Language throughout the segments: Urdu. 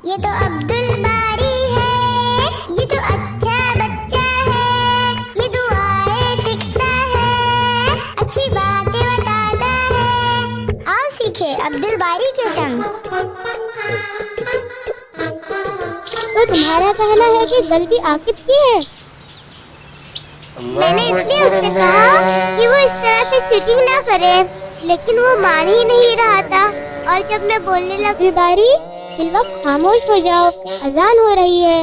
یہ تو عبدل باری ہے، یہ تو اچھا بچہ ہے، یہ دعائیں سیکھتا ہے، اچھی باتیں بتاتا ہے، آؤ سیکھے عبدل باری کے سنگ۔ تو تمہارا کہنا ہے کہ غلطی عاقب کی ہے؟ میں نے اس لیے اس سے کہا کہ وہ اس طرح سے چیٹنگ نہ کرے، لیکن وہ مان ہی نہیں رہا تھا، اور جب میں بولنے لگی عبدل باری فی الوقت خاموش ہو جاؤ، اذان ہو رہی ہے۔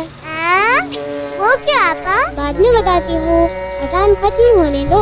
وہ کیا آپا؟ بعد میں بتاتی ہوں، اذان ختم ہونے دو۔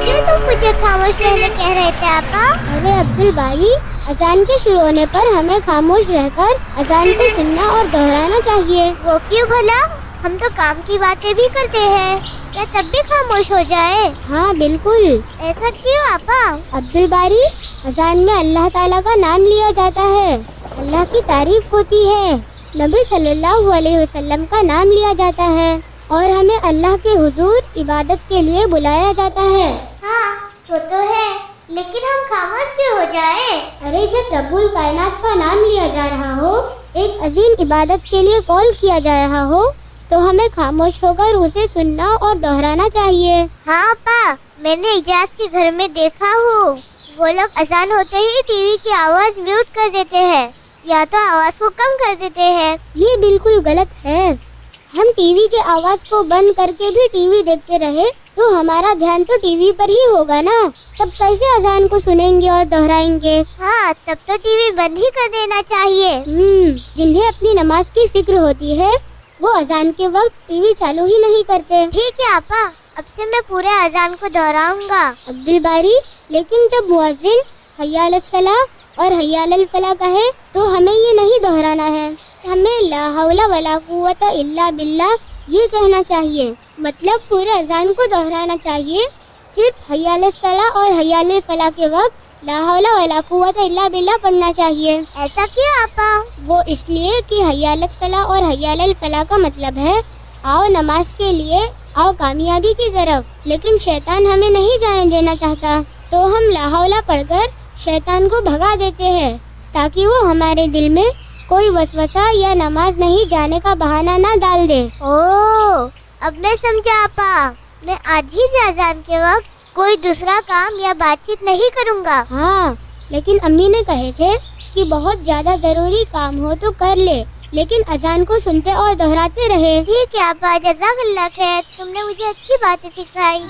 کیوں تم مجھے خاموش رہنے کہہ رہے تھے آپا؟ ارے عبدل باری، اذان کے شروع ہونے پر ہمیں خاموش رہ کر اذان کو سننا اور دہرانا چاہیے۔ وہ کیوں بھلا؟ ہم تو کام کی باتیں بھی کرتے ہیں، کیا تب بھی خاموش ہو جائے؟ ہاں بالکل۔ ایسا کیوں آپا؟ عبدل باری، اذان میں اللہ تعالیٰ کا نام لیا جاتا ہے، اللہ کی تعریف ہوتی ہے، نبی صلی اللہ علیہ وسلم کا نام لیا جاتا ہے، اور ہمیں اللہ کے حضور عبادت کے لیے بلایا جاتا ہے۔ ہاں سو تو ہے، لیکن ہم خاموش کیوں ہو جائے؟ ارے جب رب الکائنات کا نام لیا جا رہا ہو، ایک عظیم عبادت کے لیے کال کیا جا رہا ہو، تو ہمیں خاموش ہو کر اسے سننا اور دہرانا چاہیے۔ ہاں آپا، میں نے اجاز کے گھر میں دیکھا ہوں، وہ لوگ اذان ہوتے ہی ٹی وی کی آواز میوٹ کر دیتے ہیں، یا تو آواز کو کم کر دیتے ہیں۔ یہ بالکل غلط ہے۔ ہم ٹی وی کی آواز کو بند کر کے بھی ٹی وی دیکھتے رہے تو ہمارا دھیان تو ٹی وی پر ہی ہوگا نا، تب کیسے اذان کو سنیں گے اور دہرائیں گے؟ ہاں تب تو ٹی وی بند ہی کر دینا چاہیے۔ جنہیں اپنی نماز کی فکر ہوتی ہے وہ اذان کے وقت ٹی وی چالو ہی نہیں کرتے۔ ٹھیک ہے آپا، اب سے میں پورے اذان کو دہراؤں گا۔ عبدل باری، لیکن جب مؤذن حی علی الصلاۃ اور حی علی الفلاح کہے تو ہمیں یہ نہیں دہرانا ہے، ہمیں لا حول ولا قوت الا باللہ یہ کہنا چاہیے، مطلب پورے اذان کو دہرانا چاہیے، صرف حی علی الصلاۃ اور حی علی الفلاح کے وقت لا حول ولا قوت الا باللہ پڑھنا چاہیے۔ ایسا کیوں آپا؟ وہ اس لیے کہ حی علی الصلاۃ اور حی علی الفلاح کا مطلب ہے آؤ نماز کے لیے، آؤ کامیابی کی طرف، لیکن شیطان ہمیں نہیں جانے دینا چاہتا، تو ہم لا حول پڑھ کر شیطان کو بھگا دیتے ہیں تاکہ وہ ہمارے دل میں کوئی وسوسہ یا نماز نہیں جانے کا بہانہ نہ ڈال دے۔ اب میں سمجھا آپا، میں آج ہی سے اذان کے وقت کوئی دوسرا کام یا بات چیت نہیں کروں گا۔ ہاں، لیکن امی نے کہے تھے کہ بہت زیادہ ضروری کام ہو تو کر لے، لیکن اذان کو سنتے اور دہراتے رہے۔ ٹھیک ہے آپا، جزاک اللہ خیر، تم نے مجھے اچھی باتیں سکھائی۔